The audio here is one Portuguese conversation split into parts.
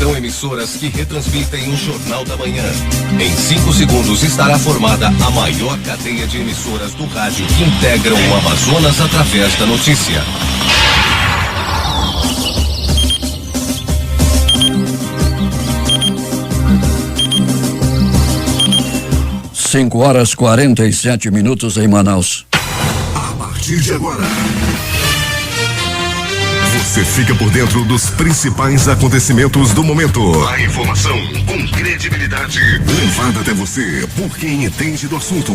São emissoras que retransmitem o Jornal da Manhã. Em 5 segundos estará formada a maior cadeia de emissoras do rádio que integram o Amazonas através da notícia. Cinco horas 47 minutos em Manaus. A partir de agora, você fica por dentro dos principais acontecimentos do momento. A informação com credibilidade levada até você por quem entende do assunto.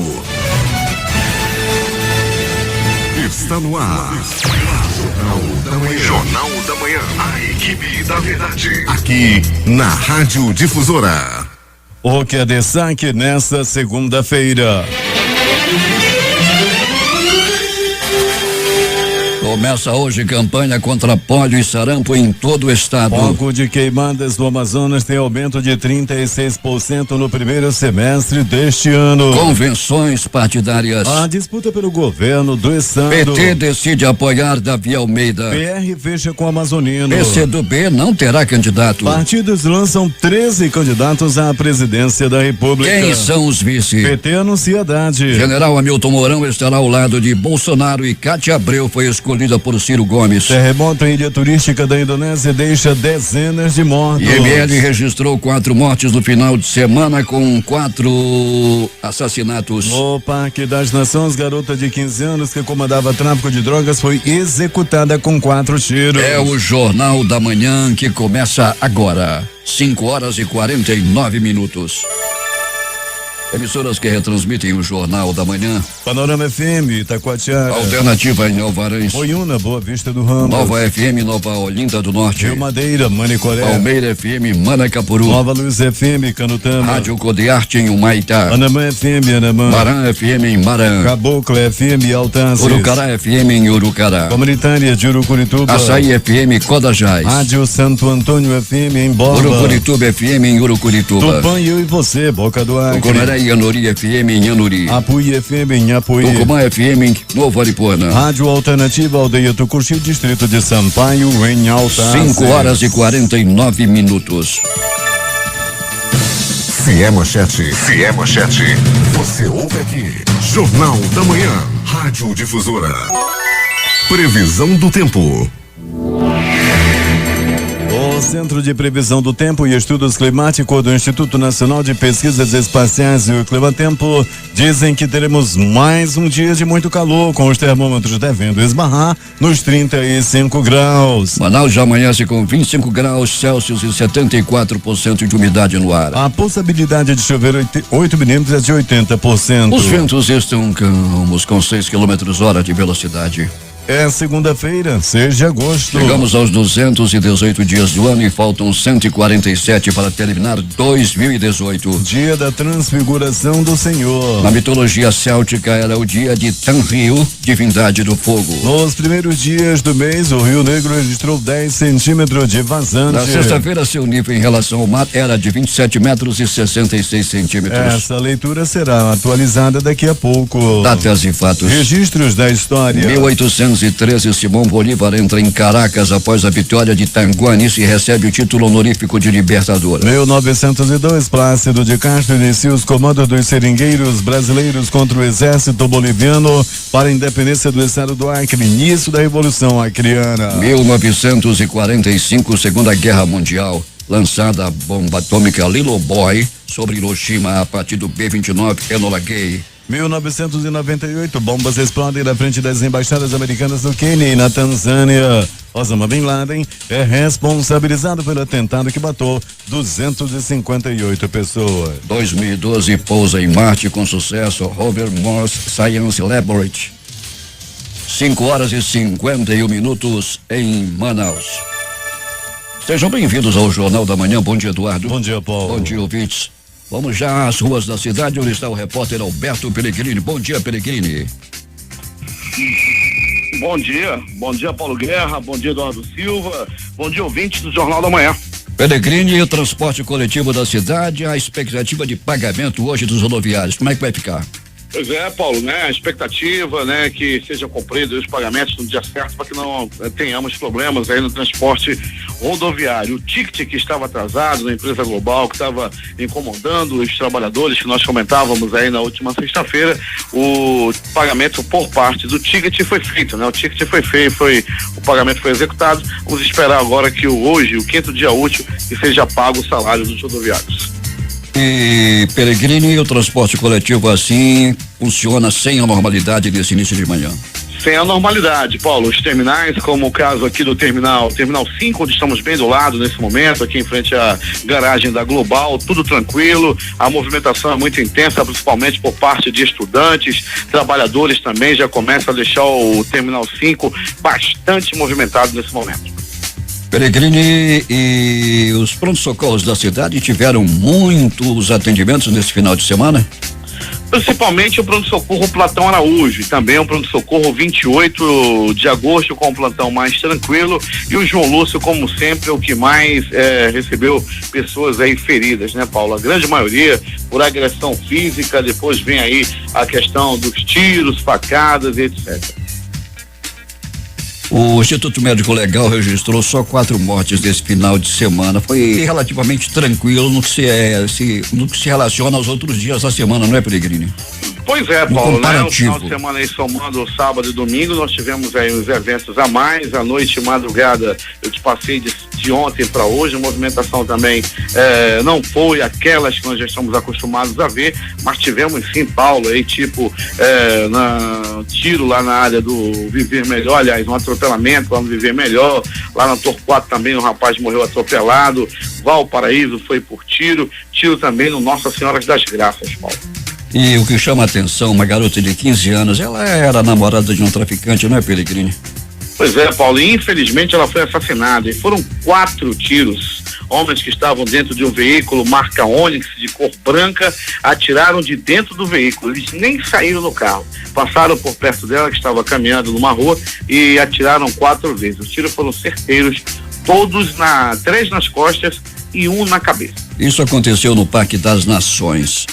Está no ar. Jornal da Manhã. Jornal da Manhã. A equipe da verdade. Aqui na Rádio Difusora. O que é destaque nesta segunda-feira? Começa hoje campanha contra pólio e sarampo em todo o estado. Foco de queimadas do Amazonas tem aumento de 36% no primeiro semestre deste ano. Convenções partidárias. A disputa pelo governo do estado. PT decide apoiar Davi Almeida. PR fecha com Amazonino. PCdoB não terá candidato. Partidos lançam 13 candidatos à presidência da República. Quem são os vice? PT anuncia Haddad. General Hamilton Mourão estará ao lado de Bolsonaro e Cátia Abreu foi escolhida por Ciro Gomes. Terremoto em ilha turística da Indonésia deixa dezenas de mortos. IML registrou 4 mortes no final de semana com 4 assassinatos. No Parque das Nações, garota de 15 anos que comandava tráfico de drogas foi executada com 4 tiros. É o Jornal da Manhã que começa agora. 5 horas e 49 minutos. Emissoras que retransmitem o Jornal da Manhã. Panorama FM, Itacoatiara. Alternativa em Alvarães. Moiúna, Boa Vista do Ramos. Nova FM, Nova Olinda do Norte. Rio Madeira, Manicoré. Palmeira FM, Manacapuru. Nova Luz FM, Canutama. Rádio Codearte em Humaitá. Anamã FM, Anamã. Maran FM em Maran. Cabocla FM, Altazes. Urucará FM em Urucará. Comunitária de Urucurituba. Açaí FM, Codajás. Rádio Santo Antônio FM em Borba. Urucurituba FM em Urucurituba. Tupã, eu e você, Boca do Acre. Tucunaré e Anuri FM em Anuri. Apuí FM em Apuí. Tucumã FM em Novo Aripuana. Rádio Alternativa Aldeia Tucuxi, distrito de Sampaio, em Altazes. 5 horas e 49 minutos. Se é manchete, você ouve aqui. Jornal da Manhã, Rádio Difusora. Previsão do tempo. O Centro de Previsão do Tempo e Estudos Climáticos do Instituto Nacional de Pesquisas Espaciais e o Climatempo dizem que teremos mais um dia de muito calor, com os termômetros devendo esbarrar nos 35 graus. Manaus já amanhece com 25 graus Celsius e 74% de umidade no ar. A possibilidade de chover 8 milímetros é de 80%. Os ventos estão calmos com 6 km/h de velocidade. É segunda-feira, 6 de agosto. Chegamos aos 218 dias do ano e faltam 147 para terminar 2018. Dia da Transfiguração do Senhor. Na mitologia céltica era o dia de Tanryu, divindade do fogo. Nos primeiros dias do mês, o Rio Negro registrou 10 centímetros de vazante. Na sexta-feira, seu nível em relação ao mar era de 27 metros e 66 centímetros. Essa leitura será atualizada daqui a pouco. Datas e fatos. Registros da história. 1813, Simão Bolívar entra em Caracas após a vitória de Tanguanis e recebe o título honorífico de libertador. 1902, Plácido de Castro inicia os comandos dos seringueiros brasileiros contra o exército boliviano para a independência do estado do Acre, início da Revolução Acreana. 1945, Segunda Guerra Mundial, lançada a bomba atômica Little Boy sobre Hiroshima a partir do B-29 Enola Gay. 1998, bombas explodem na frente das embaixadas americanas no Quênia e na Tanzânia. Osama Bin Laden é responsabilizado pelo atentado que matou 258 pessoas. 2012, pousa em Marte com sucesso Rover Morse Science Laboratory. 5 horas e 51 minutos em Manaus. Sejam bem-vindos ao Jornal da Manhã. Bom dia, Eduardo. Bom dia, Paulo. Bom dia, ouvintes. Vamos já às ruas da cidade, onde está o repórter Alberto Pellegrini. Bom dia, Pellegrini. Bom dia Paulo Guerra, bom dia Eduardo Silva, bom dia ouvintes do Jornal da Manhã. Pellegrini, o transporte coletivo da cidade, a expectativa de pagamento hoje dos rodoviários, como é que vai ficar? Pois é, Paulo, né? A expectativa, né, que sejam cumpridos os pagamentos no dia certo para que não tenhamos problemas aí no transporte rodoviário. O ticket que estava atrasado na empresa global, que estava incomodando os trabalhadores, que nós comentávamos aí na última sexta-feira, o pagamento por parte do ticket foi feito, né? O ticket foi feito, o pagamento foi executado. Vamos esperar agora que hoje, o 5º dia útil, que seja pago o salário dos rodoviários. E Peregrini, o transporte coletivo assim funciona sem a normalidade nesse início de manhã? Sem a normalidade, Paulo. Os terminais, como o caso aqui do terminal 5, onde estamos bem do lado nesse momento, aqui em frente à garagem da Global, tudo tranquilo, a movimentação é muito intensa, principalmente por parte de estudantes, trabalhadores também já começam a deixar o terminal 5 bastante movimentado nesse momento. Peregrini, e os prontos-socorros da cidade tiveram muitos atendimentos nesse final de semana? Principalmente o pronto-socorro Platão Araújo, e também o pronto-socorro 28 de agosto com o plantão mais tranquilo, e o João Lúcio, como sempre, o que mais recebeu pessoas aí feridas, né, Paulo? A grande maioria por agressão física, depois vem aí a questão dos tiros, facadas e etc. O Instituto Médico Legal registrou só 4 mortes desse final de semana. Foi relativamente tranquilo no que se relaciona aos outros dias da semana, não é, Peregrini? Pois é, Paulo, né? O final de semana aí, somando sábado e domingo, nós tivemos aí os eventos a mais, à noite e madrugada eu te passei de ontem para hoje, a movimentação também não foi aquelas que nós já estamos acostumados a ver, mas tivemos sim, Paulo, aí tiro lá na área do Viver Melhor, aliás, um atropelamento lá no Viver Melhor, lá na Torquato também um rapaz morreu atropelado, Valparaíso foi por tiro também no Nossa Senhora das Graças, Paulo. E o que chama a atenção, uma garota de 15 anos, ela era namorada de um traficante, não é, Peregrini? Pois é, Paulo, e infelizmente ela foi assassinada, e foram 4 tiros. Homens que estavam dentro de um veículo marca Onix de cor branca atiraram de dentro do veículo, eles nem saíram no carro, passaram por perto dela que estava caminhando numa rua e atiraram 4 vezes. Os tiros foram certeiros, todos 3 nas costas e 1 na cabeça. Isso aconteceu no Parque das Nações.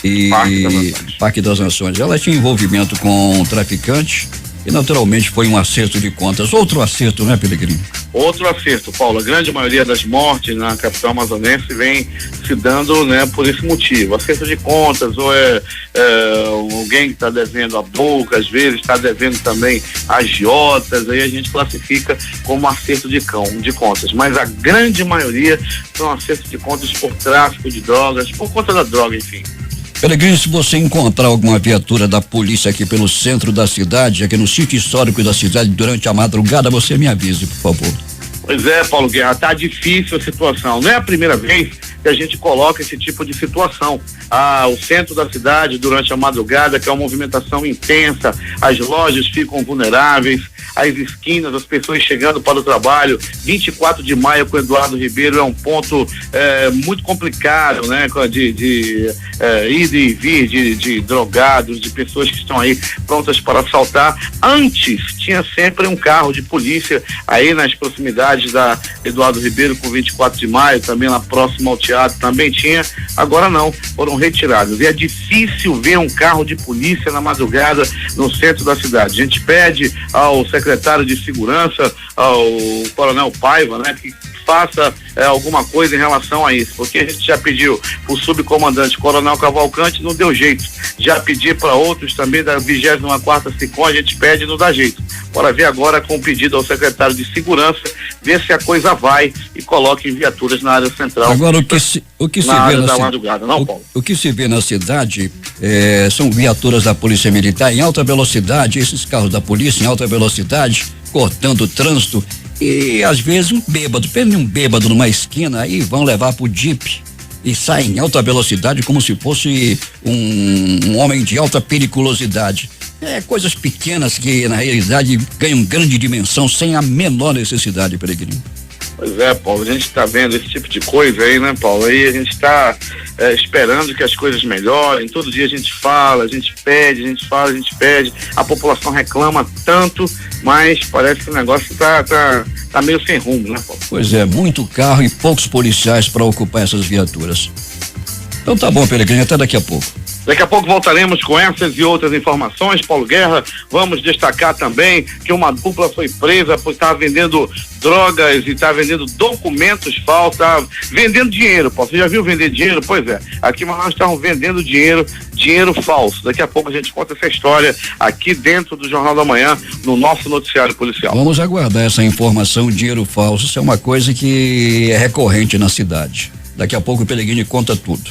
Parque das Nações. Ela tinha envolvimento com um traficante e naturalmente foi um acerto de contas. Outro acerto, né, Peregrini? Outro acerto, Paulo. A grande maioria das mortes na capital amazonense vem se dando, né, por esse motivo. Acerto de contas, ou alguém que está devendo a boca, às vezes está devendo também agiotas, aí a gente classifica como acerto de contas. Mas a grande maioria são acertos de contas por tráfico de drogas, por conta da droga, enfim. Peregrini, se você encontrar alguma viatura da polícia aqui pelo centro da cidade, aqui no sítio histórico da cidade, durante a madrugada, você me avise, por favor. Pois é, Paulo Guerra, tá difícil a situação. Não é a primeira vez que a gente coloca esse tipo de situação. O centro da cidade, durante a madrugada, que é uma movimentação intensa, as lojas ficam vulneráveis, as esquinas, as pessoas chegando para o trabalho. 24 de maio com Eduardo Ribeiro é um ponto muito complicado, né? De ida e vir de drogados, de pessoas que estão aí prontas para assaltar. Antes tinha sempre um carro de polícia aí nas proximidades da Eduardo Ribeiro com 24 de maio, também lá próximo ao teatro também tinha, agora não, foram retirados. E é difícil ver um carro de polícia na madrugada no centro da cidade. A gente pede ao secretário de segurança, ao coronel Paiva, né, que faça alguma coisa em relação a isso, porque a gente já pediu o subcomandante Coronel Cavalcante, não deu jeito, já pedi para outros também da 24ª SICOM, a gente pede e não dá jeito. Bora ver agora com o pedido ao secretário de segurança, ver se a coisa vai e coloque viaturas na área central. Agora o que se vê da madrugada, não, Paulo? O que se vê na cidade são viaturas da Polícia Militar em alta velocidade, esses carros da polícia em alta velocidade, cortando o trânsito. E às vezes um bêbado numa esquina, aí vão levar pro Jeep e saem em alta velocidade como se fosse um homem de alta periculosidade. Coisas pequenas que na realidade ganham grande dimensão sem a menor necessidade, Peregrini. Pois é, Paulo, a gente está vendo esse tipo de coisa aí, né, Paulo? Aí a gente está esperando que as coisas melhorem. Todo dia a gente fala, a gente pede, a gente fala, a gente pede. A população reclama tanto, mas parece que o negócio tá meio sem rumo, né, Paulo? Pois é, muito carro e poucos policiais para ocupar essas viaturas. Então tá bom, Peregrini, até daqui a pouco. Daqui a pouco voltaremos com essas e outras informações. Paulo Guerra, vamos destacar também que uma dupla foi presa por estar vendendo drogas e estar vendendo documentos falsos, estar vendendo dinheiro. Paulo, você já viu vender dinheiro? Pois é, aqui em Manaus estavam vendendo dinheiro falso. Daqui a pouco a gente conta essa história aqui dentro do Jornal da Manhã, no nosso noticiário policial. Vamos aguardar essa informação, dinheiro falso. Isso é uma coisa que é recorrente na cidade. Daqui a pouco o Peregrine conta tudo.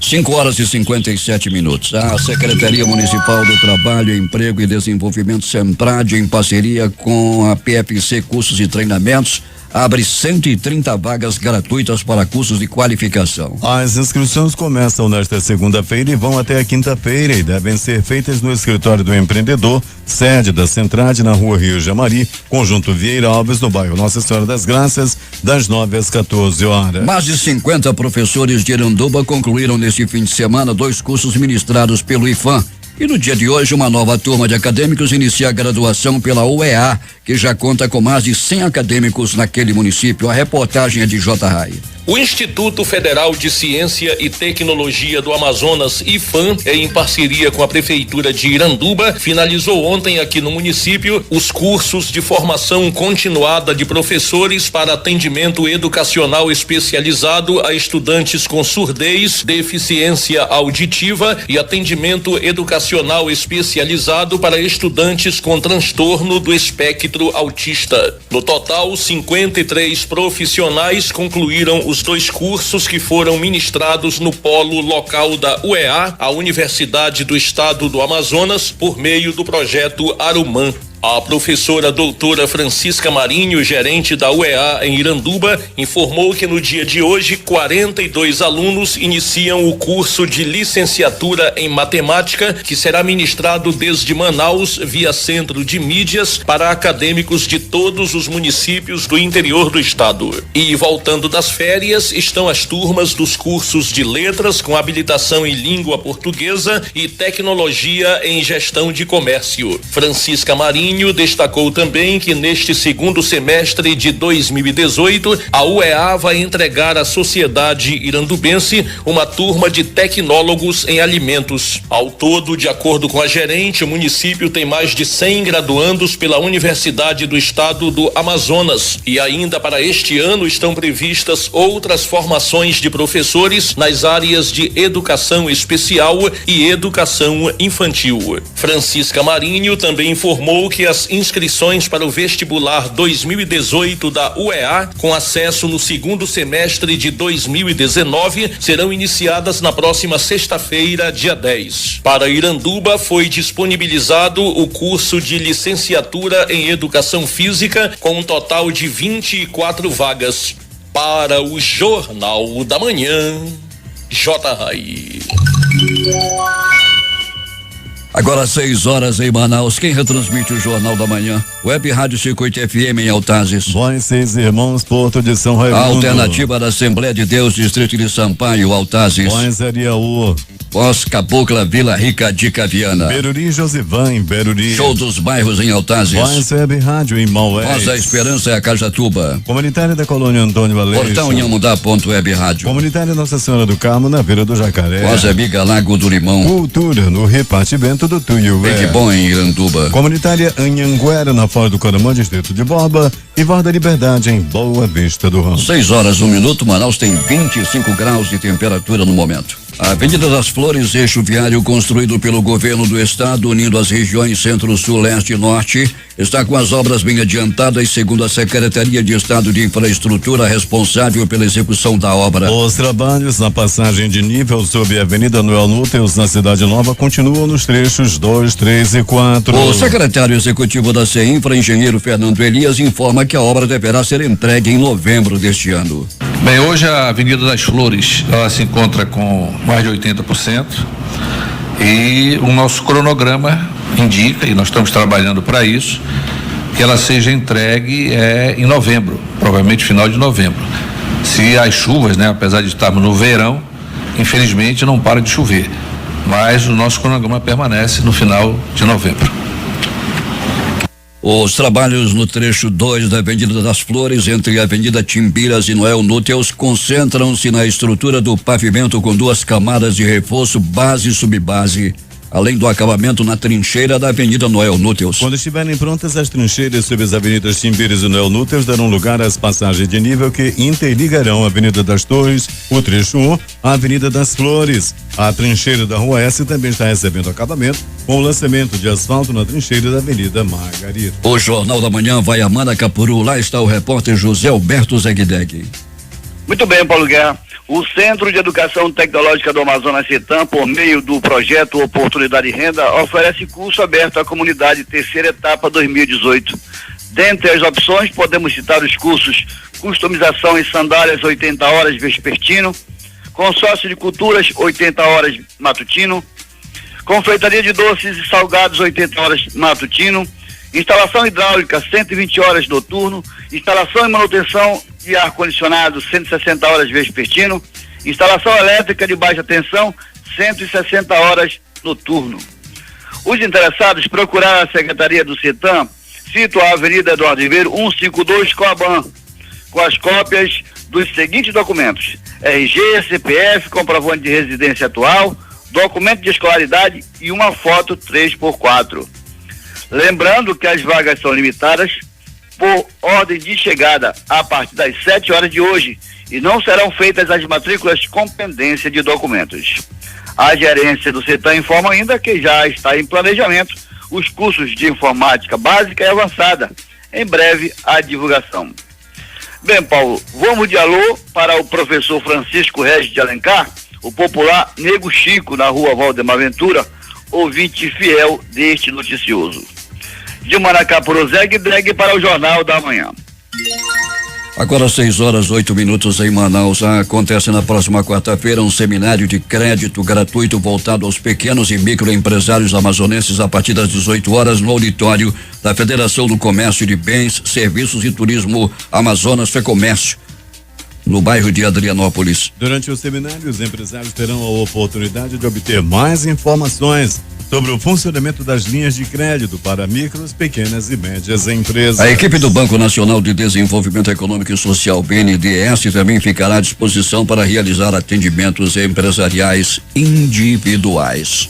5:57. A Secretaria Municipal do Trabalho, Emprego e Desenvolvimento Semprad, em parceria com a PFC Cursos e Treinamentos, abre 130 vagas gratuitas para cursos de qualificação. As inscrições começam nesta segunda-feira e vão até a quinta-feira e devem ser feitas no escritório do empreendedor, sede da Semprad, na Rua Rio Jamari, Conjunto Vieira Alves, no bairro Nossa Senhora das Graças, das 9 às 14 horas. Mais de 50 professores de Iranduba concluíram neste fim de semana 2 cursos ministrados pelo IFAM. E no dia de hoje, uma nova turma de acadêmicos inicia a graduação pela UEA, que já conta com mais de 100 acadêmicos naquele município. A reportagem é de J. Rai. O Instituto Federal de Ciência e Tecnologia do Amazonas, IFAM, em parceria com a Prefeitura de Iranduba, finalizou ontem aqui no município os cursos de formação continuada de professores para atendimento educacional especializado a estudantes com surdez, deficiência auditiva e atendimento educacional especializado para estudantes com transtorno do espectro autista. No total, 53 profissionais concluíram os 2 cursos que foram ministrados no polo local da UEA, a Universidade do Estado do Amazonas, por meio do projeto Arumã. A professora doutora Francisca Marinho, gerente da UEA em Iranduba, informou que no dia de hoje 42 alunos iniciam o curso de licenciatura em matemática, que será ministrado desde Manaus via Centro de Mídias para acadêmicos de todos os municípios do interior do estado. E voltando das férias, estão as turmas dos cursos de letras com habilitação em língua portuguesa e tecnologia em gestão de comércio. Francisca Marinho destacou também que neste segundo semestre de 2018, a UEA vai entregar à sociedade irandubense uma turma de tecnólogos em alimentos. Ao todo, de acordo com a gerente, o município tem mais de 100 graduandos pela Universidade do Estado do Amazonas. E ainda para este ano estão previstas outras formações de professores nas áreas de educação especial e educação infantil. Francisca Marinho também informou que as inscrições para o vestibular 2018 da UEA, com acesso no segundo semestre de 2019, serão iniciadas na próxima sexta-feira, dia 10. Para Iranduba, foi disponibilizado o curso de licenciatura em Educação Física, com um total de 24 vagas. Para o Jornal da Manhã, J. Rai. Agora 6 horas em Manaus. Quem retransmite o Jornal da Manhã? Web Rádio Circuito FM em Altazes. Voz Irmãos, Porto de São Raimundo. A Alternativa da Assembleia de Deus, Distrito de Sampaio, Altazes. Voz Ariaú. Voz Cabocla, Vila Rica de Caviana. Beruri, Josivan, em Beruri. Show dos Bairros em Altazes. Voz Web Rádio em Maués. Voz da Esperança é a Cajatuba. Comunitária da Colônia Antônio Aleixo. Portão Inhamudá.web Rádio. Comunitária Nossa Senhora do Carmo, na Beira do Jacaré. Voz Amiga Lago do Limão. Cultura no repartimento do Tuiué. Bem bom em Iranduba. Comunitária Anhanguera, na Foz do Coramã, Distrito de Borba. E Voz da Liberdade em Boa Vista do Ramo. 6 horas, 1 minuto. Manaus tem 25 graus de temperatura no momento. A Avenida das Flores, eixo viário construído pelo governo do estado, unindo as regiões centro, sul, leste e norte, está com as obras bem adiantadas, segundo a Secretaria de Estado de Infraestrutura, responsável pela execução da obra. Os trabalhos na passagem de nível sob a Avenida Noel Núteus, na Cidade Nova, continuam nos trechos 2, 3 e 4. O secretário executivo da CEINFRA, engenheiro Fernando Elias, informa que a obra deverá ser entregue em novembro deste ano. Bem, hoje a Avenida das Flores, ela se encontra com mais de 80% e o nosso cronograma indica, e nós estamos trabalhando para isso, que ela seja entregue em novembro, provavelmente final de novembro. Se as chuvas, apesar de estarmos no verão, infelizmente não para de chover, mas o nosso cronograma permanece no final de novembro. Os trabalhos no trecho 2 da Avenida das Flores, entre a Avenida Timbiras e Noel Núteus, concentram-se na estrutura do pavimento com 2 camadas de reforço, base e subbase, além do acabamento na trincheira da Avenida Noel Núteus. Quando estiverem prontas, as trincheiras sobre as avenidas Timbiras e Noel Núteus darão lugar às passagens de nível que interligarão a Avenida das Torres, o trecho 1, a Avenida das Flores. A trincheira da Rua S também está recebendo acabamento com o lançamento de asfalto na trincheira da Avenida Margarida. O Jornal da Manhã vai a Manacapuru. Lá está o repórter José Alberto Zegdeg. Muito bem, Paulo Guerra. O Centro de Educação Tecnológica do Amazonas CETAM, por meio do projeto Oportunidade e Renda, oferece curso aberto à comunidade terceira etapa 2018. Dentre as opções, podemos citar os cursos Customização em Sandálias 80 horas vespertino, Consórcio de Culturas 80 horas matutino, Confeitaria de Doces e Salgados 80 horas matutino, Instalação Hidráulica 120 horas noturno, Instalação e Manutenção de Ar-Condicionado 160 horas vespertino, Instalação Elétrica de Baixa Tensão 160 horas noturno. Os interessados procuraram a Secretaria do CETAM, cito a Avenida Eduardo Ribeiro 152 Coaban, com as cópias dos seguintes documentos: RG, CPF, comprovante de residência atual, documento de escolaridade e uma foto 3x4. Lembrando que as vagas são limitadas por ordem de chegada a partir das 7 horas de hoje e não serão feitas as matrículas com pendência de documentos. A gerência do CETAM informa ainda que já está em planejamento os cursos de informática básica e avançada. Em breve, a divulgação. Bem, Paulo, vamos de alô para o professor Francisco Regis de Alencar, o popular Nego Chico, na rua Valdemar Ventura, ouvinte fiel deste noticioso. De Manacapuru, Zegdeg para o Jornal da Manhã. Agora 6h08 em Manaus. Acontece na próxima quarta-feira um seminário de crédito gratuito voltado aos pequenos e microempresários amazonenses a partir das 18 horas no auditório da Federação do Comércio de Bens, Serviços e Turismo Amazonas FEComércio, no bairro de Adrianópolis. Durante o seminário, os empresários terão a oportunidade de obter mais informações sobre o funcionamento das linhas de crédito para micros, pequenas e médias empresas. A equipe do Banco Nacional de Desenvolvimento Econômico e Social, BNDES, também ficará à disposição para realizar atendimentos empresariais individuais.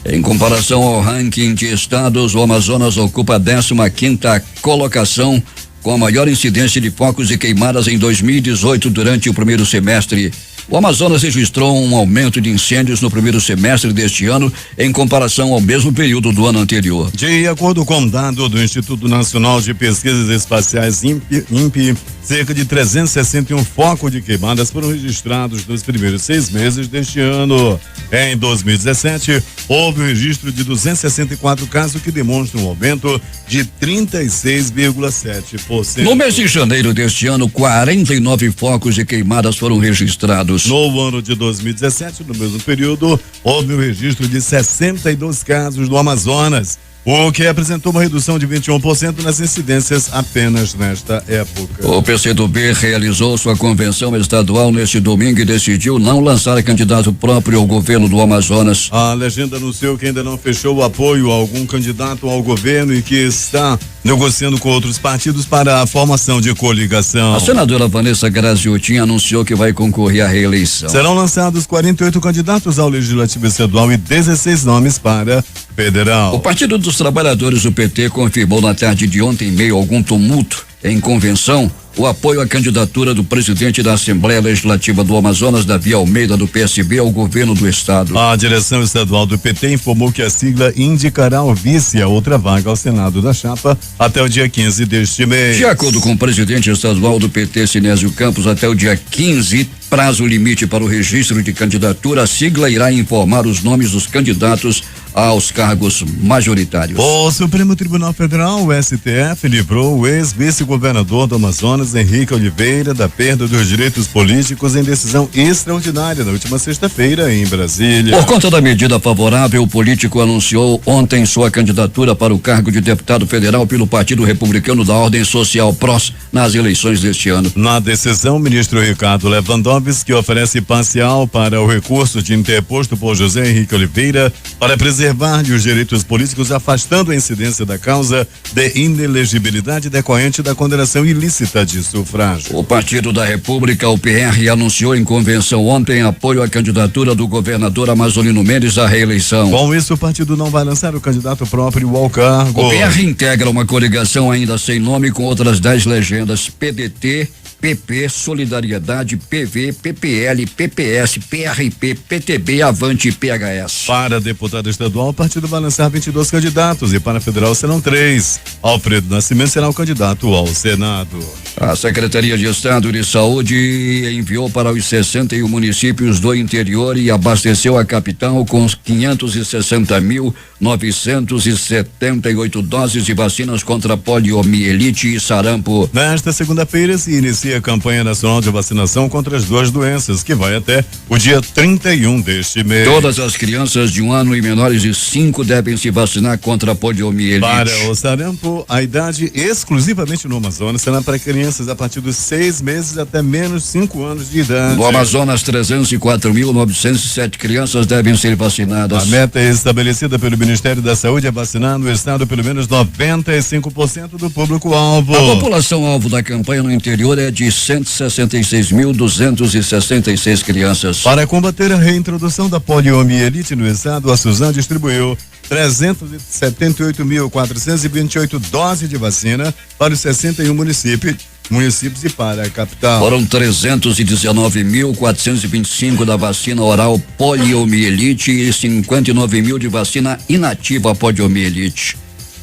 Em comparação ao ranking de estados, o Amazonas ocupa a 15ª colocação, com a maior incidência de focos e queimadas em 2018 durante o primeiro semestre. O Amazonas registrou um aumento de incêndios no primeiro semestre deste ano em comparação ao mesmo período do ano anterior. De acordo com dado do Instituto Nacional de Pesquisas Espaciais, INPE, cerca de 361 focos de queimadas foram registrados nos primeiros 6 meses deste ano. Em 2017, houve o registro de 264 casos que demonstram um aumento de 36,7%. No mês de janeiro deste ano, 49 focos de queimadas foram registrados. No ano de 2017, no mesmo período, houve o registro de 62 casos no Amazonas, o que apresentou uma redução de 21% nas incidências apenas nesta época. O PCdoB realizou sua convenção estadual neste domingo e decidiu não lançar candidato próprio ao governo do Amazonas. A legenda anunciou que ainda não fechou o apoio a algum candidato ao governo e que está negociando com outros partidos para a formação de coligação. A senadora Vanessa Graziotin anunciou que vai concorrer à reeleição. Serão lançados 48 candidatos ao Legislativo Estadual e 16 nomes para federal. O Partido dos Trabalhadores, o PT, confirmou na tarde de ontem, em meio a algum tumulto em convenção, o apoio à candidatura do presidente da Assembleia Legislativa do Amazonas, Davi Almeida, do PSB, ao governo do estado. A direção estadual do PT informou que a sigla indicará o vice a outra vaga ao Senado da chapa até o dia 15 deste mês. De acordo com o presidente estadual do PT, Sinésio Campos, até o dia 15, prazo limite para o registro de candidatura, a sigla irá informar os nomes dos candidatos aos cargos majoritários. O Supremo Tribunal Federal, o STF, livrou o ex-vice-governador do Amazonas, Henrique Oliveira, da perda dos direitos políticos em decisão extraordinária na última sexta-feira em Brasília. Por conta da medida favorável, o político anunciou ontem sua candidatura para o cargo de deputado federal pelo Partido Republicano da Ordem Social PROS nas eleições deste ano. Na decisão, o ministro Ricardo Lewandowski oferece parcial para o recurso de interposto por José Henrique Oliveira para preservar preservar os direitos políticos, afastando a incidência da causa de inelegibilidade decorrente da condenação ilícita de sufrágio. O Partido da República, o PR, anunciou em convenção ontem apoio à candidatura do governador Amazonino Mendes à reeleição. Com isso, o partido não vai lançar o candidato próprio ao cargo. O PR integra uma coligação ainda sem nome com outras 10 legendas: PDT, PP, Solidariedade, PV, PPL, PPS, PRP, PTB, Avante e PHS. Para deputado estadual, o partido vai lançar 22 candidatos e para federal serão 3. Alfredo Nascimento será o candidato ao Senado. A Secretaria de Estado de Saúde enviou para os 61 municípios do interior e abasteceu a capital com 560.978 doses de vacinas contra poliomielite e sarampo. Nesta segunda-feira se inicia a campanha nacional de vacinação contra as duas doenças, que vai até o dia 31 deste mês. Todas as crianças de 1 ano e menores de 5 devem se vacinar contra a poliomielite. Para o sarampo, a idade exclusivamente no Amazonas será para crianças a partir dos 6 meses até menos 5 anos de idade. No Amazonas, 304.907 crianças devem ser vacinadas. A meta estabelecida pelo Ministério da Saúde é vacinar no estado pelo menos 95% do público-alvo. A população-alvo da campanha no interior é de 166.266 crianças. Para combater a reintrodução da poliomielite no estado, a Suzan distribuiu 378.428 doses de vacina para os 61 municípios e para a capital. Foram 319.425 da vacina oral poliomielite e 59.000 de vacina inativa poliomielite.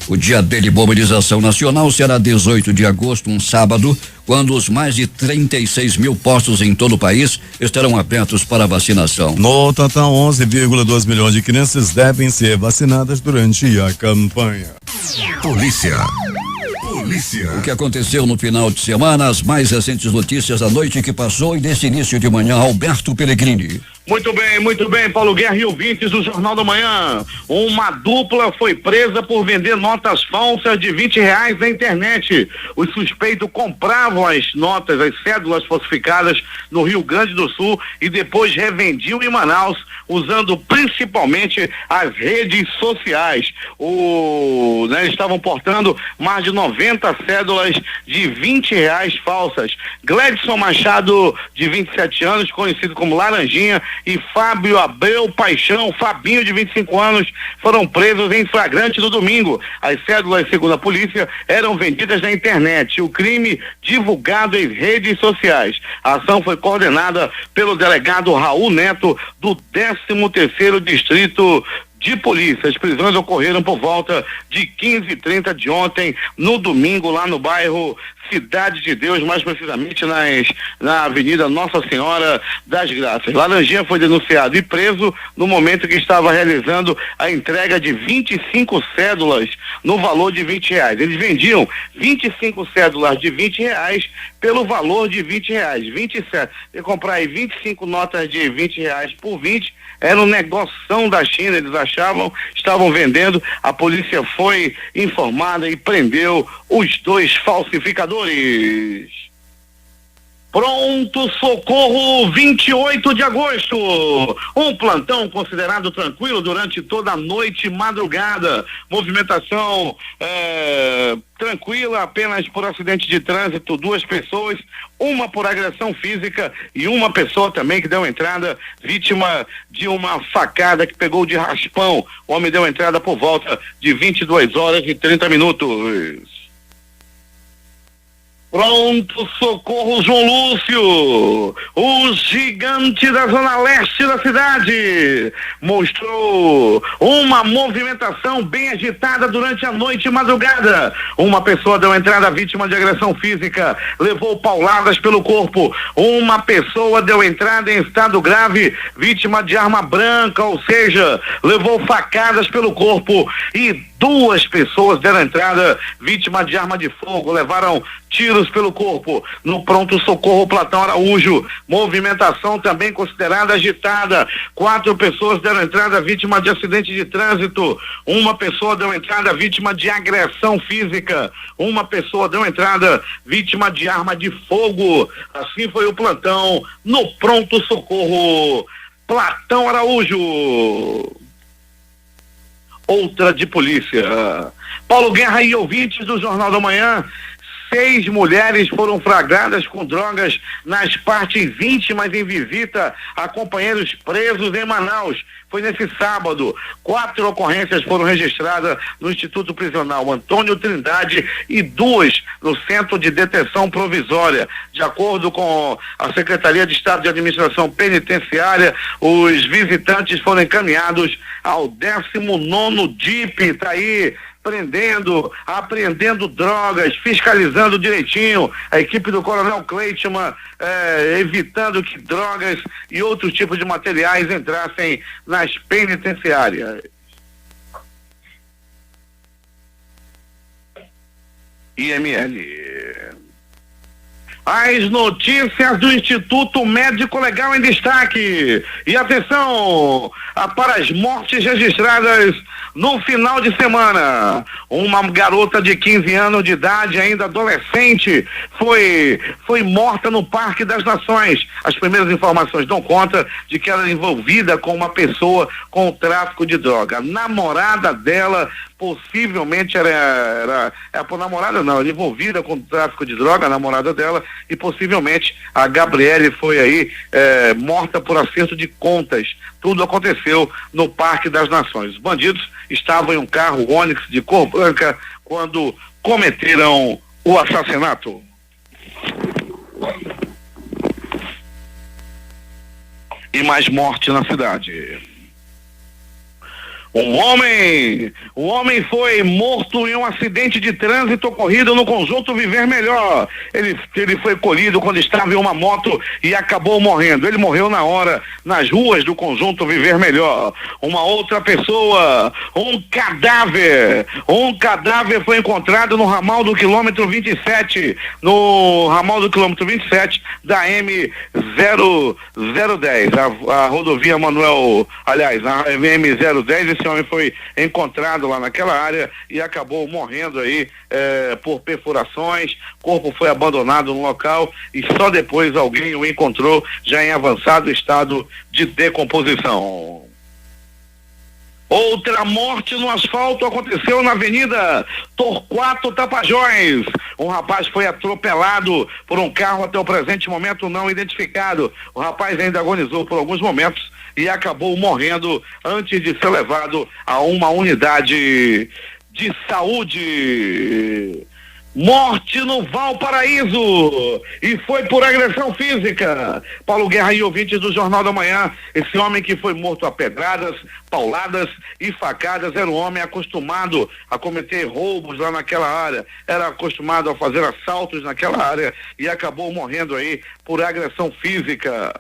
O dia de mobilização nacional será 18 de agosto, um sábado, quando os mais de 36 mil postos em todo o país estarão abertos para vacinação. No total, 11,2 milhões de crianças devem ser vacinadas durante a campanha. Polícia. O que aconteceu no final de semana, as mais recentes notícias da noite que passou e desse início de manhã, Alberto Pellegrini. Muito bem, Paulo Guerra e ouvintes do Jornal da Manhã. Uma dupla foi presa por vender notas falsas de R$20 na internet. Os suspeitos compravam as notas, as cédulas falsificadas no Rio Grande do Sul e depois revendiam em Manaus, usando principalmente as redes sociais. Eles estavam portando mais de 90 cédulas de R$20 falsas. Gledson Machado, de 27 anos, conhecido como Laranjinha, e Fábio Abreu Paixão, Fabinho, de 25 anos, foram presos em flagrante no domingo. As cédulas, segundo a polícia, eram vendidas na internet. O crime divulgado em redes sociais. A ação foi coordenada pelo delegado Raul Neto, do 13º Distrito de Polícia. As prisões ocorreram por volta de 15h30 de ontem, no domingo, lá no bairro Cidade de Deus, mais precisamente na Avenida Nossa Senhora das Graças. Laranjinha foi denunciado e preso no momento que estava realizando a entrega de 25 cédulas no valor de R$20. Eles vendiam 25 cédulas de R$20 pelo valor de R$20. 27. E comprar aí 25 notas de R$20 por 20 era um negoção da China, eles achavam, estavam vendendo. A polícia foi informada e prendeu os dois falsificadores. Pronto Socorro, 28 de agosto. Um plantão considerado tranquilo durante toda a noite e madrugada. Movimentação tranquila, apenas por acidente de trânsito, 2 pessoas, uma por agressão física e uma pessoa também que deu entrada, vítima de uma facada que pegou de raspão. O homem deu entrada por volta de 22h30. Pronto Socorro João Lúcio, o gigante da zona leste da cidade, mostrou uma movimentação bem agitada durante a noite e madrugada. Uma pessoa deu entrada vítima de agressão física, levou pauladas pelo corpo. Uma pessoa deu entrada em estado grave, vítima de arma branca, ou seja, levou facadas pelo corpo. E 2 pessoas deram entrada vítima de arma de fogo, levaram tiros pelo corpo. No Pronto Socorro Platão Araújo, movimentação também considerada agitada. 4 pessoas deram entrada vítima de acidente de trânsito. Uma pessoa deu entrada vítima de agressão física. Uma pessoa deu entrada vítima de arma de fogo. Assim foi o plantão no Pronto Socorro Platão Araújo. outra de polícia. Paulo Guerra e ouvintes do Jornal da Manhã. 6 mulheres foram flagradas com drogas nas partes íntimas em visita a companheiros presos em Manaus. Foi nesse sábado. 4 ocorrências foram registradas no Instituto Prisional Antônio Trindade e 2 no Centro de Detenção Provisória. De acordo com a Secretaria de Estado de Administração Penitenciária, os visitantes foram encaminhados ao 19º DIP. Tá aí, apreendendo drogas, fiscalizando direitinho, a equipe do Coronel Cleitman, evitando que drogas e outros tipos de materiais entrassem nas penitenciárias. IML. As notícias do Instituto Médico Legal em destaque. E atenção para as mortes registradas no final de semana. Uma garota de 15 anos de idade, ainda adolescente, foi morta no Parque das Nações. As primeiras informações dão conta de que ela era envolvida com uma pessoa com o tráfico de droga. A namorada dela possivelmente era envolvida com o tráfico de droga, a namorada dela, e possivelmente a Gabriele foi aí morta por acerto de contas. Tudo aconteceu no Parque das Nações. Os bandidos estavam em um carro Onix de cor branca quando cometeram o assassinato. E mais morte na cidade. Um homem foi morto em um acidente de trânsito ocorrido no Conjunto Viver Melhor. Ele foi colhido quando estava em uma moto e acabou morrendo. Ele morreu na hora, nas ruas do Conjunto Viver Melhor. Uma outra pessoa, um cadáver foi encontrado no ramal do quilômetro 27, da M010, a rodovia Manuel, aliás, a M010. Esse homem foi encontrado lá naquela área e acabou morrendo aí por perfurações. O corpo foi abandonado no local e só depois alguém o encontrou já em avançado estado de decomposição. Outra morte no asfalto aconteceu na Avenida Torquato Tapajós. Um rapaz foi atropelado por um carro até o presente momento não identificado. O rapaz ainda agonizou por alguns momentos e acabou morrendo antes de ser levado a uma unidade de saúde. Morte no Valparaíso e foi por agressão física. Paulo Guerra e ouvintes do Jornal da Manhã, esse homem que foi morto a pedradas, pauladas e facadas era um homem acostumado a cometer roubos lá naquela área, era acostumado a fazer assaltos naquela área e acabou morrendo aí por agressão física.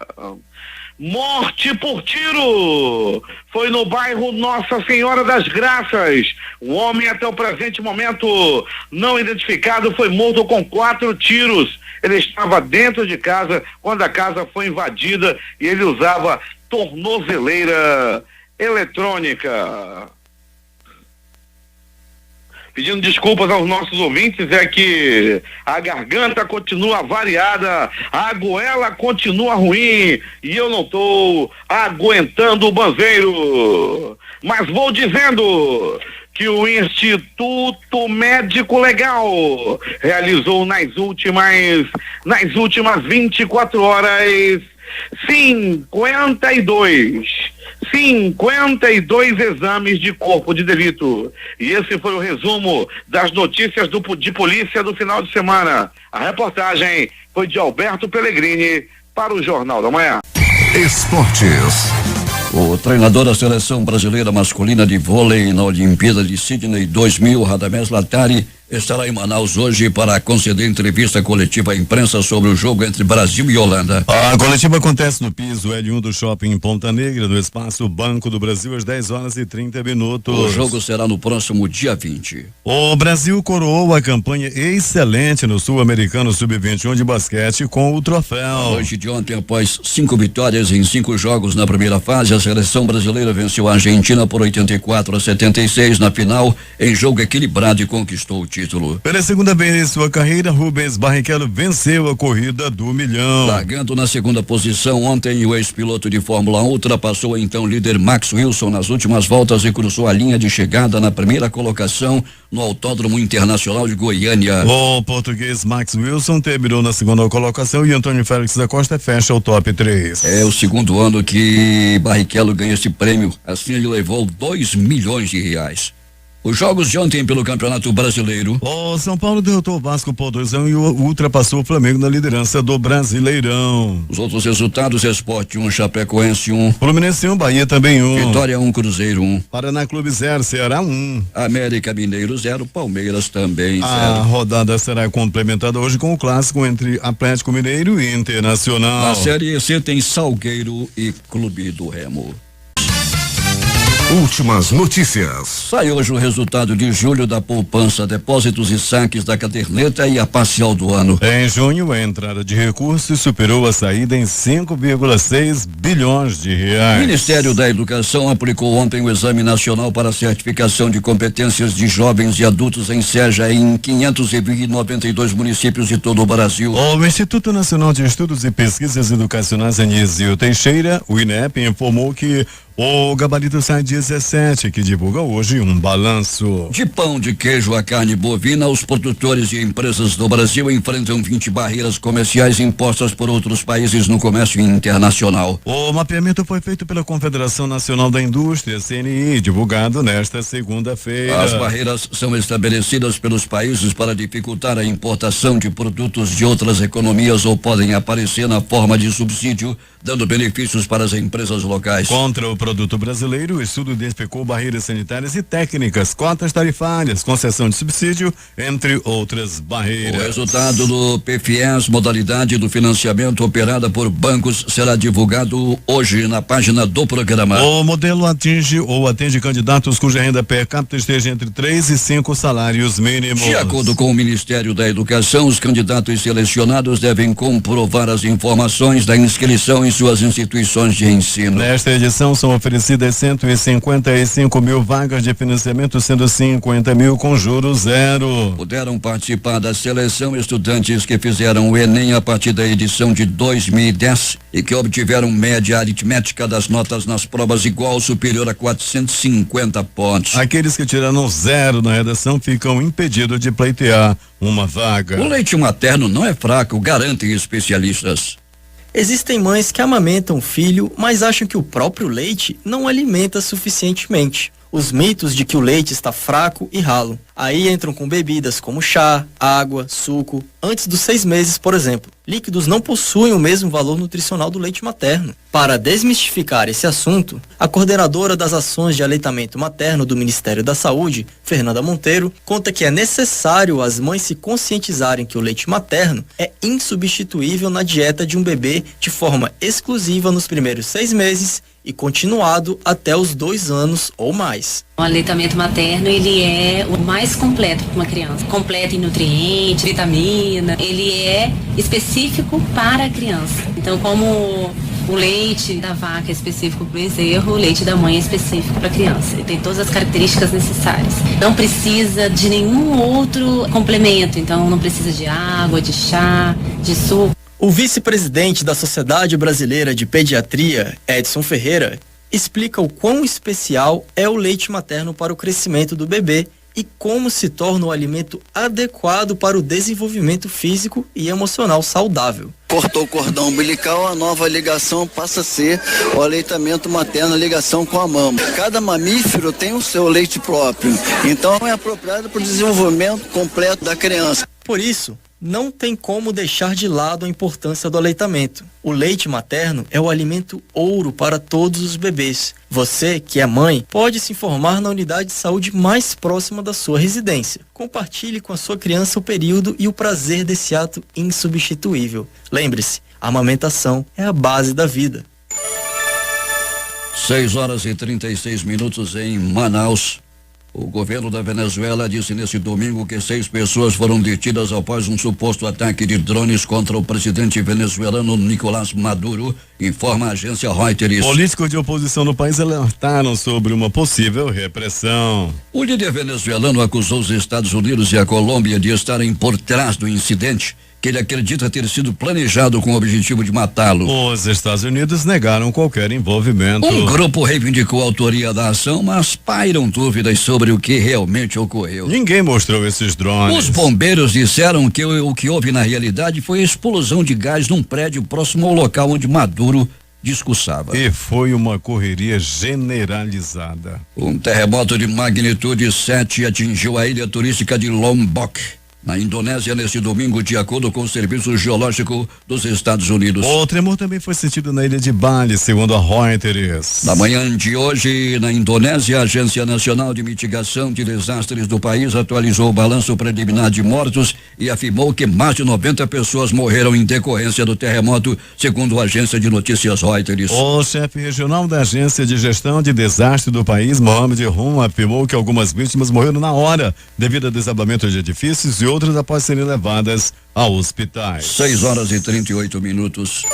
Morte por tiro foi no bairro Nossa Senhora das Graças. Um homem até o presente momento não identificado foi morto com 4 tiros. Ele estava dentro de casa quando a casa foi invadida e ele usava tornozeleira eletrônica. Pedindo desculpas aos nossos ouvintes, é que a garganta continua variada, a goela continua ruim e eu não estou aguentando o banzeiro. Mas vou dizendo que o Instituto Médico Legal realizou nas últimas 24 horas 52 exames de corpo de delito. E esse foi o resumo das notícias de polícia do final de semana. A reportagem foi de Alberto Pellegrini para o Jornal da Manhã. Esportes. O treinador da seleção brasileira masculina de vôlei na Olimpíada de Sydney 2000, Radamés Latari, estará em Manaus hoje para conceder entrevista coletiva à imprensa sobre o jogo entre Brasil e Holanda. A coletiva acontece no piso L1 do shopping em Ponta Negra, no espaço Banco do Brasil, às 10h30. O jogo será no próximo dia 20. O Brasil coroou a campanha excelente no Sul-Americano Sub-21 de basquete com o troféu. A noite de ontem, após 5 vitórias em 5 jogos na primeira fase, a seleção brasileira venceu a Argentina por 84-76 na final, em jogo equilibrado, e conquistou o título. título. Pela segunda vez em sua carreira, Rubens Barrichello venceu a corrida do milhão. Largando na segunda posição ontem, o ex-piloto de Fórmula 1 ultrapassou o então líder Max Wilson nas últimas voltas e cruzou a linha de chegada na primeira colocação no Autódromo Internacional de Goiânia. O português Max Wilson terminou na segunda colocação e Antônio Félix da Costa fecha o top 3. É o segundo ano que Barrichello ganha esse prêmio, assim ele levou R$2 milhões. Os jogos de ontem pelo Campeonato Brasileiro. O São Paulo derrotou o Vasco por 2-1 e ultrapassou o Flamengo na liderança do Brasileirão. Os outros resultados: Sport 1, Chapecoense 1, Fluminense 1, Bahia também 1. Vitória 1, Cruzeiro 1, Paraná Clube 0, Ceará 1. América Mineiro 0, Palmeiras também 0. A rodada será complementada hoje com o clássico entre Atlético Mineiro e Internacional. Na Série C tem Salgueiro e Clube do Remo. Últimas notícias. Sai hoje o resultado de julho da poupança, depósitos e saques da caderneta e a parcial do ano. Em junho, a entrada de recursos superou a saída em 5,6 bilhões de O reais. Ministério da Educação aplicou ontem o Exame Nacional para a Certificação de Competências de Jovens e Adultos em SEJA em 592 municípios de todo o Brasil. O Instituto Nacional de Estudos e Pesquisas Educacionais Anísio Teixeira, o INEP, informou que o gabarito sai 17, que divulga hoje um balanço. De pão de queijo a carne bovina, os produtores e empresas do Brasil enfrentam 20 barreiras comerciais impostas por outros países no comércio internacional. O mapeamento foi feito pela Confederação Nacional da Indústria, CNI, divulgado nesta segunda-feira. As barreiras são estabelecidas pelos países para dificultar a importação de produtos de outras economias ou podem aparecer na forma de subsídio, dando benefícios para as empresas locais. Contra o produto brasileiro, o estudo identificou barreiras sanitárias e técnicas, cotas tarifárias, concessão de subsídio, entre outras barreiras. O resultado do PFIES, modalidade do financiamento operada por bancos, será divulgado hoje na página do programa. O modelo atende candidatos cuja renda per capita esteja entre 3 e 5 salários mínimos. De acordo com o Ministério da Educação, os candidatos selecionados devem comprovar as informações da inscrição em suas instituições de ensino. Nesta edição são oferecidas 155 mil vagas de financiamento, sendo 50 mil com juros zero. Puderam participar da seleção estudantes que fizeram o Enem a partir da edição de 2010 e que obtiveram média aritmética das notas nas provas igual ou superior a 450 pontos. Aqueles que tiraram zero na redação ficam impedidos de pleitear uma vaga. O leite materno não é fraco, garantem especialistas. Existem mães que amamentam o filho, mas acham que o próprio leite não alimenta suficientemente. Os mitos de que o leite está fraco e ralo. Aí entram com bebidas como chá, água, suco, antes dos 6 meses, por exemplo. Líquidos não possuem o mesmo valor nutricional do leite materno. Para desmistificar esse assunto, a coordenadora das ações de aleitamento materno do Ministério da Saúde, Fernanda Monteiro, conta que é necessário as mães se conscientizarem que o leite materno é insubstituível na dieta de um bebê de forma exclusiva nos primeiros 6 meses e continuado até os 2 anos ou mais. O aleitamento materno, ele é o mais completo para uma criança. Completo em nutrientes, vitamina, ele é específico para a criança. Então, como o leite da vaca é específico para o bezerro, o leite da mãe é específico para a criança. Ele tem todas as características necessárias. Não precisa de nenhum outro complemento. Então, não precisa de água, de chá, de suco. O vice-presidente da Sociedade Brasileira de Pediatria, Edson Ferreira, explica o quão especial é o leite materno para o crescimento do bebê e como se torna o alimento adequado para o desenvolvimento físico e emocional saudável. Cortou o cordão umbilical, a nova ligação passa a ser o aleitamento materno, a ligação com a mama. Cada mamífero tem o seu leite próprio, então é apropriado para o desenvolvimento completo da criança. Por isso, não tem como deixar de lado a importância do aleitamento. O leite materno é o alimento ouro para todos os bebês. Você, que é mãe, pode se informar na unidade de saúde mais próxima da sua residência. Compartilhe com a sua criança o período e o prazer desse ato insubstituível. Lembre-se, a amamentação é a base da vida. 6 horas e 36 minutos em Manaus. O governo da Venezuela disse nesse domingo que 6 pessoas foram detidas após um suposto ataque de drones contra o presidente venezuelano Nicolás Maduro, informa a agência Reuters. Políticos de oposição no país alertaram sobre uma possível repressão. O líder venezuelano acusou os Estados Unidos e a Colômbia de estarem por trás do incidente, que ele acredita ter sido planejado com o objetivo de matá-lo. Os Estados Unidos negaram qualquer envolvimento. Um grupo reivindicou a autoria da ação, mas pairam dúvidas sobre o que realmente ocorreu. Ninguém mostrou esses drones. Os bombeiros disseram que o que houve na realidade foi a explosão de gás num prédio próximo ao local onde Maduro discursava. E foi uma correria generalizada. Um terremoto de magnitude 7 atingiu a ilha turística de Lombok, na Indonésia, neste domingo, de acordo com o Serviço Geológico dos Estados Unidos. O tremor também foi sentido na ilha de Bali, segundo a Reuters. Na manhã de hoje, na Indonésia, a Agência Nacional de Mitigação de Desastres do país atualizou o balanço preliminar de mortos e afirmou que mais de 90 pessoas morreram em decorrência do terremoto, segundo a agência de notícias Reuters. O chefe regional da Agência de Gestão de Desastre do país, Mohamed Rum, afirmou que algumas vítimas morreram na hora, devido a desabamento de edifícios e outras após serem levadas a hospitais. 6:38.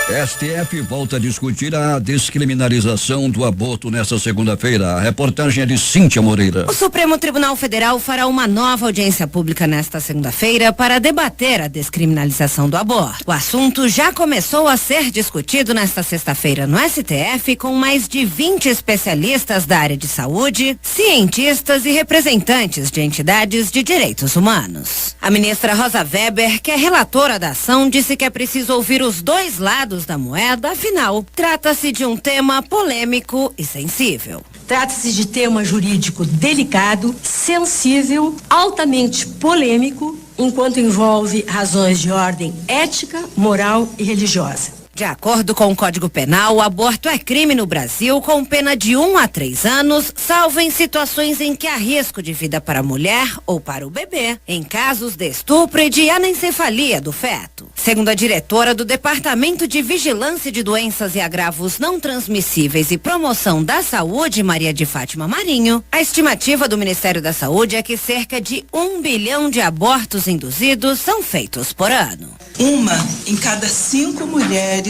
STF volta a discutir a descriminalização do aborto nesta segunda-feira. A reportagem é de Cíntia Moreira. O Supremo Tribunal Federal fará uma nova audiência pública nesta segunda-feira para debater a descriminalização do aborto. O assunto já começou a ser discutido nesta sexta-feira no STF com mais de 20 especialistas da área de saúde, cientistas e representantes de entidades de direitos humanos. A ministra Rosa Weber, que é relatora da ação, disse que é preciso ouvir os dois lados da moeda, afinal, trata-se de um tema polêmico e sensível. Trata-se de tema jurídico delicado, sensível, altamente polêmico, enquanto envolve razões de ordem ética, moral e religiosa. De acordo com o Código Penal, o aborto é crime no Brasil com pena de 1 a 3 anos, salvo em situações em que há risco de vida para a mulher ou para o bebê, em casos de estupro e de anencefalia do feto. Segundo a diretora do Departamento de Vigilância de Doenças e Agravos Não Transmissíveis e Promoção da Saúde, Maria de Fátima Marinho, a estimativa do Ministério da Saúde é que cerca de 1 bilhão de abortos induzidos são feitos por ano. 1 em cada 5 mulheres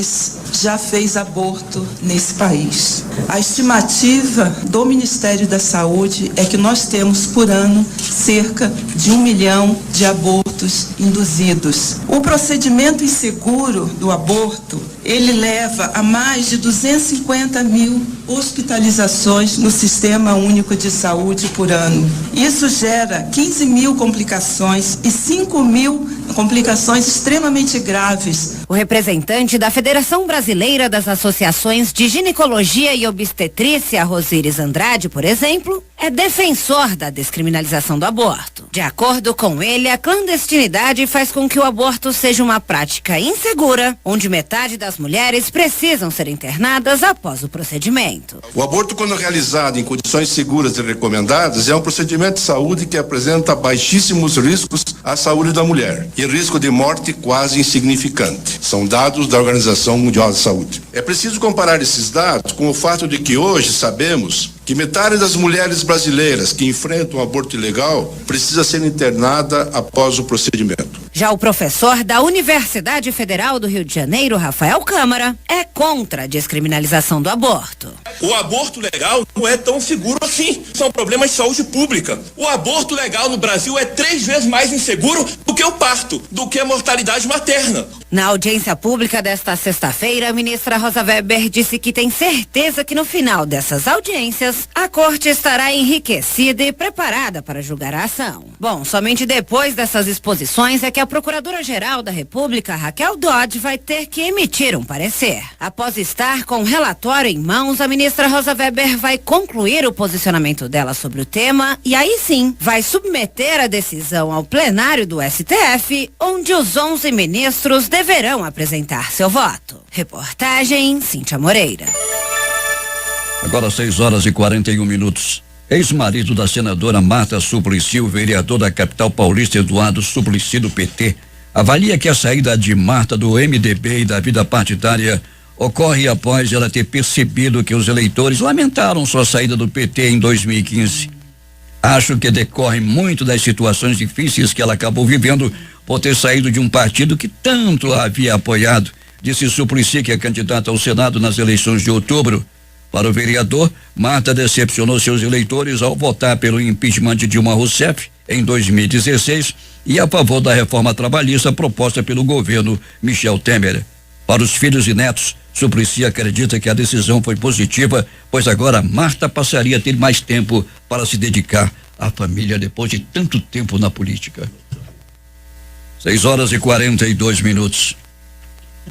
já fez aborto nesse país. A estimativa do Ministério da Saúde é que nós temos por ano cerca de 1 milhão de abortos induzidos. O procedimento inseguro do aborto, ele leva a mais de 250 mil hospitalizações no Sistema Único de Saúde por ano. Isso gera 15 mil complicações e 5 mil complicações extremamente graves. O representante da Federação Brasileira das Associações de Ginecologia e Obstetrícia, Rosíris Andrade, por exemplo, é defensor da descriminalização do aborto. De acordo com ele, a clandestinidade faz com que o aborto seja uma prática insegura, onde metade das mulheres precisam ser internadas após o procedimento. O aborto, quando realizado em condições seguras e recomendadas, é um procedimento de saúde que apresenta baixíssimos riscos à saúde da mulher e risco de morte quase insignificante. São dados da Organização Mundial da Saúde. É preciso comparar esses dados com o fato de que hoje sabemos que metade das mulheres brasileiras que enfrentam o aborto ilegal precisa ser internada após o procedimento. Já o professor da Universidade Federal do Rio de Janeiro, Rafael Câmara, é contra a descriminalização do aborto. O aborto legal não é tão seguro assim. São problemas de saúde pública. O aborto legal no Brasil é 3 vezes mais inseguro do que o parto, do que a mortalidade materna. Na audiência pública desta sexta-feira, a ministra Rosa Weber disse que tem certeza que no final dessas audiências, a corte estará enriquecida e preparada para julgar a ação. Bom, somente depois dessas exposições é que a Procuradora-Geral da República, Raquel Dodge, vai ter que emitir um parecer. Após estar com o relatório em mãos, a ministra Rosa Weber vai concluir o posicionamento dela sobre o tema e aí sim vai submeter a decisão ao plenário do STF, onde os 11 ministros deverão apresentar seu voto. Reportagem Cíntia Moreira. Agora 6:41. Ex-marido da senadora Marta Suplicy, o vereador da capital paulista Eduardo Suplicy do PT, avalia que a saída de Marta do MDB e da vida partidária ocorre após ela ter percebido que os eleitores lamentaram sua saída do PT em 2015. Acho que decorre muito das situações difíceis que ela acabou vivendo por ter saído de um partido que tanto a havia apoiado, disse Suplicy, que é candidata ao Senado nas eleições de outubro. Para o vereador, Marta decepcionou seus eleitores ao votar pelo impeachment de Dilma Rousseff em 2016 e a favor da reforma trabalhista proposta pelo governo Michel Temer. Para os filhos e netos, Suplicy acredita que a decisão foi positiva, pois agora Marta passaria a ter mais tempo para se dedicar à família depois de tanto tempo na política. 6h42.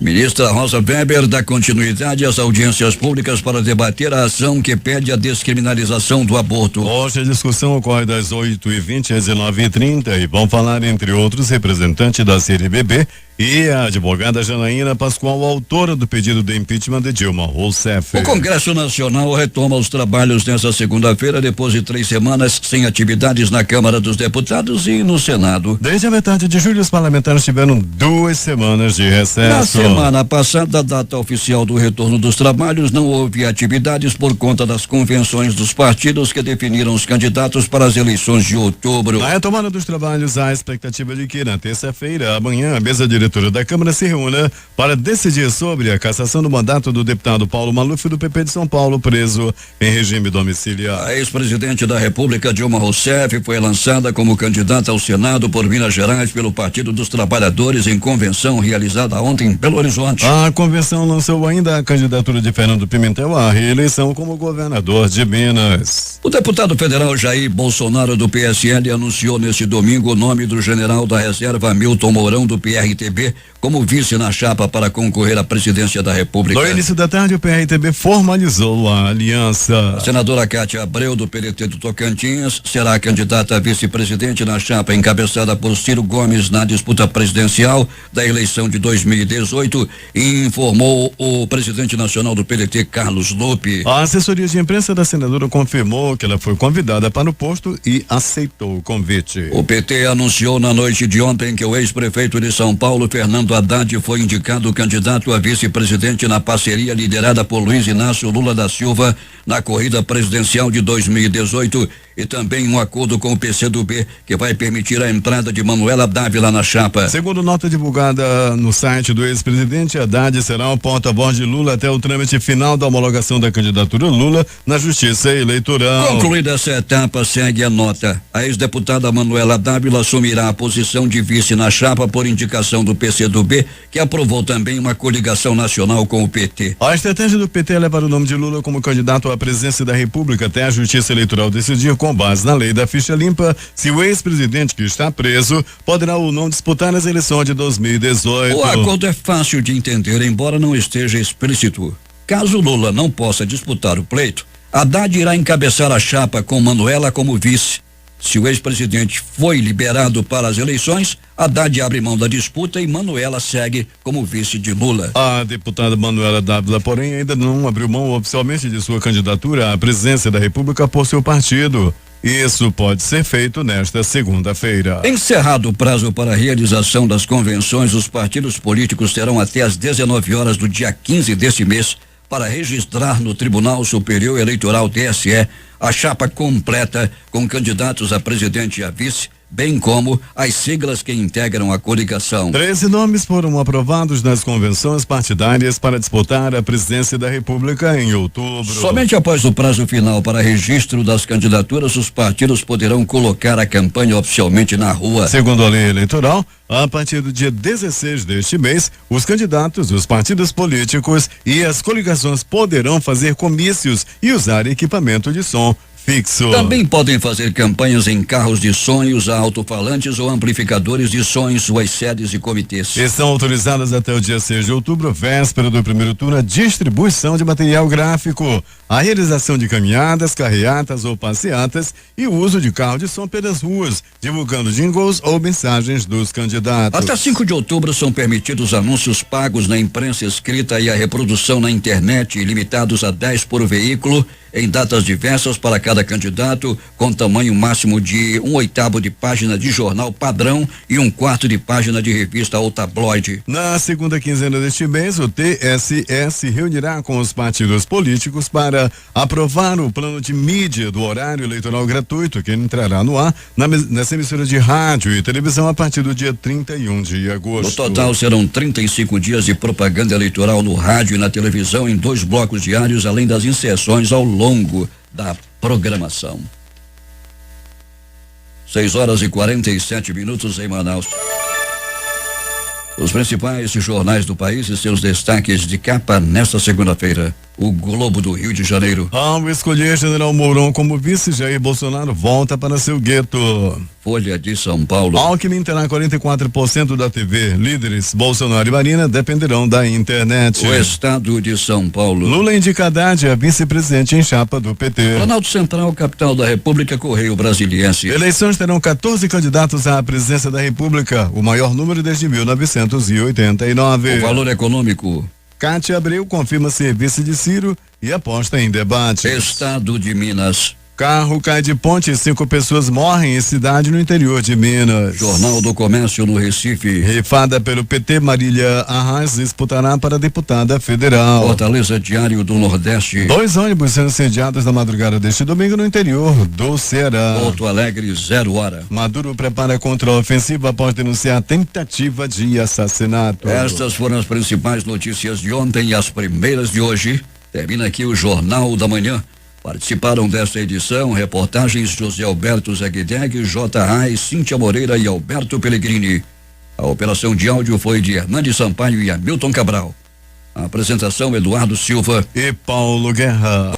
Ministra Rosa Weber dá continuidade às audiências públicas para debater a ação que pede a descriminalização do aborto. Hoje a discussão ocorre das 8h20 às 19h30 e vão falar, entre outros, representantes da CNBB e a advogada Janaína Pascoal, autora do pedido de impeachment de Dilma Rousseff. O Congresso Nacional retoma os trabalhos nesta segunda-feira, depois de 3 semanas sem atividades na Câmara dos Deputados e no Senado. Desde a metade de julho, os parlamentares tiveram 2 semanas de recesso. Na semana passada, a data oficial do retorno dos trabalhos, não houve atividades por conta das convenções dos partidos que definiram os candidatos para as eleições de outubro. Na retomada dos trabalhos, há a expectativa de que na terça-feira, amanhã, a mesa diretora da Câmara se reúna para decidir sobre a cassação do mandato do deputado Paulo Maluf do PP de São Paulo, preso em regime domiciliar. A ex-presidente da República, Dilma Rousseff, foi lançada como candidata ao Senado por Minas Gerais pelo Partido dos Trabalhadores em convenção realizada ontem em Belo Horizonte. A convenção lançou ainda a candidatura de Fernando Pimentel à reeleição como governador de Minas. O deputado federal Jair Bolsonaro do PSL anunciou neste domingo o nome do general da reserva Milton Mourão do PRTB como vice na chapa para concorrer à presidência da República. No início da tarde, o PRTB formalizou a aliança. A senadora Cátia Abreu, do PDT do Tocantins, será a candidata a vice-presidente na chapa encabeçada por Ciro Gomes na disputa presidencial da eleição de 2018, e informou o presidente nacional do PDT, Carlos Lupe. A assessoria de imprensa da senadora confirmou que ela foi convidada para o posto e aceitou o convite. O PT anunciou na noite de ontem que o ex-prefeito de São Paulo, Fernando Haddad, foi indicado candidato a vice-presidente na parceria liderada por Luiz Inácio Lula da Silva na corrida presidencial de 2018 e também um acordo com o PCdoB que vai permitir a entrada de Manuela Dávila na chapa. Segundo nota divulgada no site do ex-presidente, Haddad será o porta-voz de Lula até o trâmite final da homologação da candidatura Lula na Justiça Eleitoral. Concluída essa etapa, segue a nota. A ex-deputada Manuela Dávila assumirá a posição de vice na chapa por indicação do PCdoB, que aprovou também uma coligação nacional com o PT. A estratégia do PT é levar o nome de Lula como candidato à presidência da República até a Justiça Eleitoral decidir, com base na lei da ficha limpa, se o ex-presidente que está preso poderá ou não disputar as eleições de 2018. O acordo é fácil de entender, embora não esteja explícito. Caso Lula não possa disputar o pleito, Haddad irá encabeçar a chapa com Manuela como vice. Se o ex-presidente foi liberado para as eleições, Haddad abre mão da disputa e Manuela segue como vice de Lula. A deputada Manuela Dávila, porém, ainda não abriu mão oficialmente de sua candidatura à presidência da República por seu partido. Isso pode ser feito nesta segunda-feira. Encerrado o prazo para a realização das convenções, os partidos políticos terão até às 19 horas do dia 15 deste mês para registrar no Tribunal Superior Eleitoral, TSE, a chapa completa com candidatos a presidente e a vice, bem como as siglas que integram a coligação. 13 nomes foram aprovados nas convenções partidárias para disputar a presidência da República em outubro. Somente após o prazo final para registro das candidaturas, os partidos poderão colocar a campanha oficialmente na rua. Segundo a lei eleitoral, a partir do dia 16 deste mês, os candidatos, os partidos políticos e as coligações poderão fazer comícios e usar equipamento de som fixo. Também podem fazer campanhas em carros de som e usar alto-falantes ou amplificadores de som em suas sedes e comitês. Estão autorizadas até o dia 6 de outubro, véspera do primeiro turno, a distribuição de material gráfico, a realização de caminhadas, carreatas ou passeatas e o uso de carro de som pelas ruas, divulgando jingles ou mensagens dos candidatos. Até 5 de outubro são permitidos anúncios pagos na imprensa escrita e a reprodução na internet, limitados a 10 por veículo em datas diversas para cada candidato, com tamanho máximo de 1/8 de página de jornal padrão e 1/4 de página de revista ou tabloide. Na segunda quinzena deste mês, o TSE se reunirá com os partidos políticos para aprovar o plano de mídia do horário eleitoral gratuito, que entrará no ar nessa emissora de rádio e televisão a partir do dia 31 de agosto. No total, serão 35 dias de propaganda eleitoral no rádio e na televisão em 2 blocos diários, além das inserções ao longo da programação. 6h47 em Manaus. Os principais jornais do país e seus destaques de capa nesta segunda-feira. O Globo do Rio de Janeiro. Ao escolher General Mourão como vice, Jair Bolsonaro volta para seu gueto. Folha de São Paulo. Alckmin terá 44% da TV. Líderes Bolsonaro e Marina dependerão da internet. O Estado de São Paulo. Lula indica Haddad a vice-presidente em chapa do PT. Planalto Central, capital da República, Correio Brasiliense. Eleições terão 14 candidatos à presidência da República, o maior número desde 1989. O Valor Econômico. Cátia Abreu confirma serviço de Ciro e aposta em debate. Estado de Minas. Carro cai de ponte e 5 pessoas morrem em cidade no interior de Minas. Jornal do Comércio no Recife. Rifada pelo PT, Marília Arraes disputará para deputada federal. Fortaleza, Diário do Nordeste. 2 ônibus sendo incendiados na madrugada deste domingo no interior do Ceará. Porto Alegre, 0h. Maduro prepara contra-ofensiva após denunciar tentativa de assassinato. Estas foram as principais notícias de ontem e as primeiras de hoje. Termina aqui o Jornal da Manhã. Participaram desta edição reportagens José Alberto Zeguedeg, J. Reis, Cíntia Moreira e Alberto Pellegrini. A operação de áudio foi de Hernandes Sampaio e Hamilton Cabral. A apresentação Eduardo Silva e Paulo Guerra.